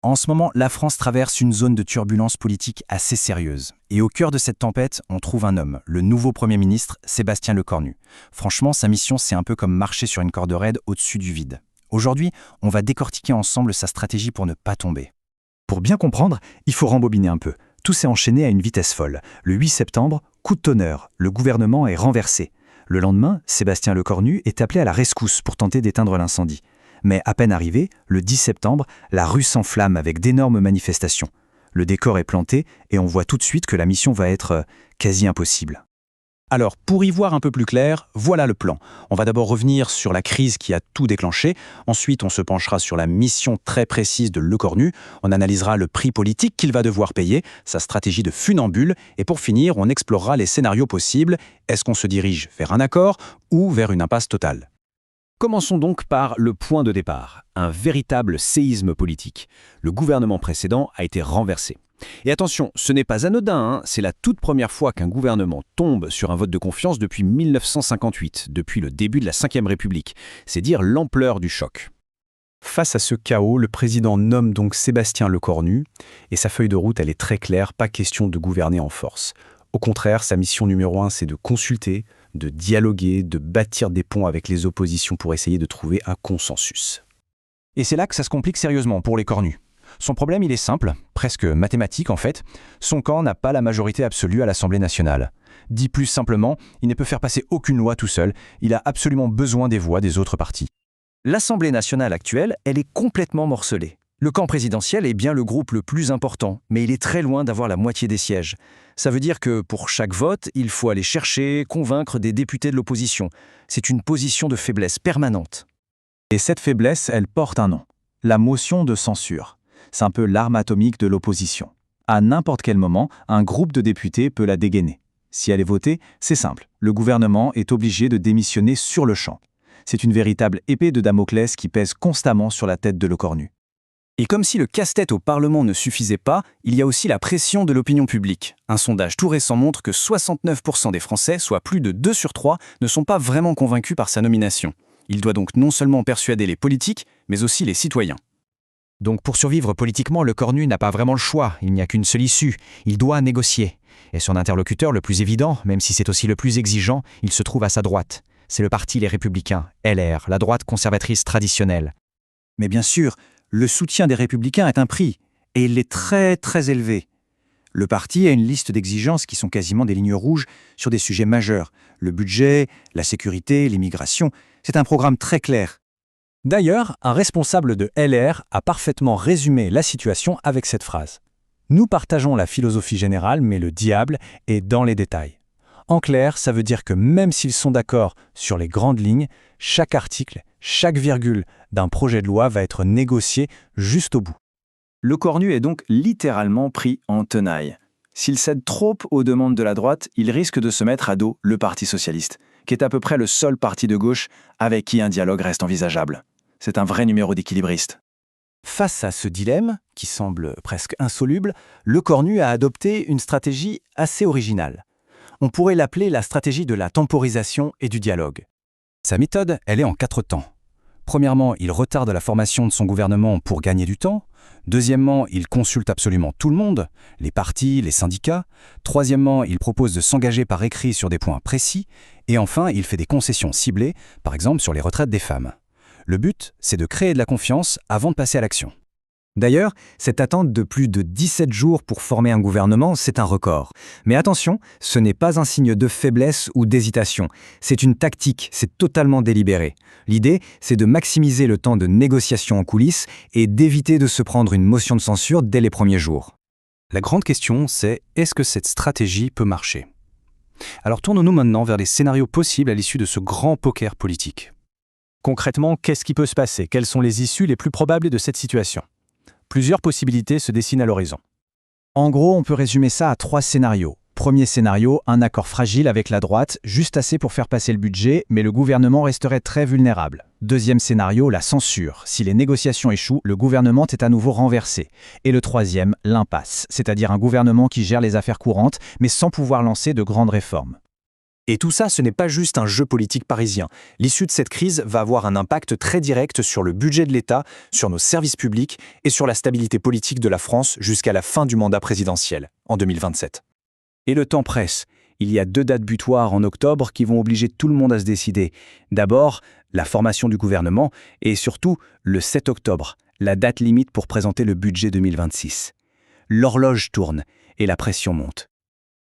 En ce moment, la France traverse une zone de turbulence politique assez sérieuse. Et au cœur de cette tempête, on trouve un homme, le nouveau Premier ministre, Sébastien Lecornu. Franchement, sa mission, c'est un peu comme marcher sur une corde raide au-dessus du vide. Aujourd'hui, on va décortiquer ensemble sa stratégie pour ne pas tomber. Pour bien comprendre, il faut rembobiner un peu. Tout s'est enchaîné à une vitesse folle. Le 8 septembre, coup de tonnerre, le gouvernement est renversé. Le lendemain, Sébastien Lecornu est appelé à la rescousse pour tenter d'éteindre l'incendie. Mais à peine arrivé, le 10 septembre, la rue s'enflamme avec d'énormes manifestations. Le décor est planté et on voit tout de suite que la mission va être quasi impossible. Alors, pour y voir un peu plus clair, voilà le plan. On va d'abord revenir sur la crise qui a tout déclenché. Ensuite, on se penchera sur la mission très précise de Lecornu. On analysera le prix politique qu'il va devoir payer, sa stratégie de funambule. Et pour finir, on explorera les scénarios possibles. Est-ce qu'on se dirige vers un accord ou vers une impasse totale ? Commençons donc par le point de départ, un véritable séisme politique. Le gouvernement précédent a été renversé. Et attention, ce n'est pas anodin, c'est la toute première fois qu'un gouvernement tombe sur un vote de confiance depuis 1958, depuis le début de la Ve République. C'est dire l'ampleur du choc. Face à ce chaos, le président nomme donc Sébastien Lecornu, et sa feuille de route, elle est très claire, pas question de gouverner en force. Au contraire, sa mission numéro 1, c'est de consulter, de dialoguer, de bâtir des ponts avec les oppositions pour essayer de trouver un consensus. Et c'est là que ça se complique sérieusement pour Lecornu. Son problème, il est simple, presque mathématique en fait. Son camp n'a pas la majorité absolue à l'Assemblée nationale. Dit plus simplement, il ne peut faire passer aucune loi tout seul. Il a absolument besoin des voix des autres partis. L'Assemblée nationale actuelle, elle est complètement morcelée. Le camp présidentiel est bien le groupe le plus important, mais il est très loin d'avoir la moitié des sièges. Ça veut dire que pour chaque vote, il faut aller chercher, convaincre des députés de l'opposition. C'est une position de faiblesse permanente. Et cette faiblesse, elle porte un nom, la motion de censure. C'est un peu l'arme atomique de l'opposition. À n'importe quel moment, un groupe de députés peut la dégainer. Si elle est votée, c'est simple, le gouvernement est obligé de démissionner sur le champ. C'est une véritable épée de Damoclès qui pèse constamment sur la tête de Lecornu. Et comme si le casse-tête au Parlement ne suffisait pas, il y a aussi la pression de l'opinion publique. Un sondage tout récent montre que 69% des Français, soit plus de 2 sur 3, ne sont pas vraiment convaincus par sa nomination. Il doit donc non seulement persuader les politiques, mais aussi les citoyens. Donc pour survivre politiquement, Lecornu n'a pas vraiment le choix, il n'y a qu'une seule issue, il doit négocier. Et son interlocuteur le plus évident, même si c'est aussi le plus exigeant, il se trouve à sa droite. C'est le parti Les Républicains, LR, la droite conservatrice traditionnelle. Mais bien sûr, le soutien des Républicains est un prix, et il est très très élevé. Le parti a une liste d'exigences qui sont quasiment des lignes rouges sur des sujets majeurs. Le budget, la sécurité, l'immigration, c'est un programme très clair. D'ailleurs, un responsable de LR a parfaitement résumé la situation avec cette phrase. Nous partageons la philosophie générale, mais le diable est dans les détails. En clair, ça veut dire que même s'ils sont d'accord sur les grandes lignes, chaque article, chaque virgule d'un projet de loi va être négocié juste au bout. Lecornu est donc littéralement pris en tenaille. S'il cède trop aux demandes de la droite, il risque de se mettre à dos le Parti socialiste, qui est à peu près le seul parti de gauche avec qui un dialogue reste envisageable. C'est un vrai numéro d'équilibriste. Face à ce dilemme, qui semble presque insoluble, Lecornu a adopté une stratégie assez originale. On pourrait l'appeler la stratégie de la temporisation et du dialogue. Sa méthode, elle est en 4 temps. Premièrement, il retarde la formation de son gouvernement pour gagner du temps. Deuxièmement, il consulte absolument tout le monde, les partis, les syndicats. Troisièmement, il propose de s'engager par écrit sur des points précis. Et enfin, il fait des concessions ciblées, par exemple sur les retraites des femmes. Le but, c'est de créer de la confiance avant de passer à l'action. D'ailleurs, cette attente de plus de 17 jours pour former un gouvernement, c'est un record. Mais attention, ce n'est pas un signe de faiblesse ou d'hésitation. C'est une tactique, c'est totalement délibéré. L'idée, c'est de maximiser le temps de négociation en coulisses et d'éviter de se prendre une motion de censure dès les premiers jours. La grande question, c'est est-ce que cette stratégie peut marcher ? Alors tournons-nous maintenant vers les scénarios possibles à l'issue de ce grand poker politique. Concrètement, qu'est-ce qui peut se passer ? Quelles sont les issues les plus probables de cette situation ? Plusieurs possibilités se dessinent à l'horizon. En gros, on peut résumer ça à 3 scénarios. Premier scénario, un accord fragile avec la droite, juste assez pour faire passer le budget, mais le gouvernement resterait très vulnérable. Deuxième scénario, la censure. Si les négociations échouent, le gouvernement est à nouveau renversé. Et le troisième, l'impasse, c'est-à-dire un gouvernement qui gère les affaires courantes, mais sans pouvoir lancer de grandes réformes. Et tout ça, ce n'est pas juste un jeu politique parisien. L'issue de cette crise va avoir un impact très direct sur le budget de l'État, sur nos services publics et sur la stabilité politique de la France jusqu'à la fin du mandat présidentiel, en 2027. Et le temps presse. Il y a 2 dates butoirs en octobre qui vont obliger tout le monde à se décider. D'abord, la formation du gouvernement et surtout le 7 octobre, la date limite pour présenter le budget 2026. L'horloge tourne et la pression monte.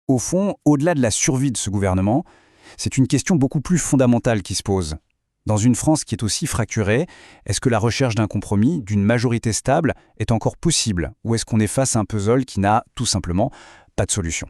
Au fond, au-delà de la survie de ce gouvernement, c'est une question beaucoup plus fondamentale qui se pose. Dans une France qui est aussi fracturée, est-ce que la recherche d'un compromis, d'une majorité stable, est encore possible ou est-ce qu'on est face à un puzzle qui n'a tout simplement pas de solution ?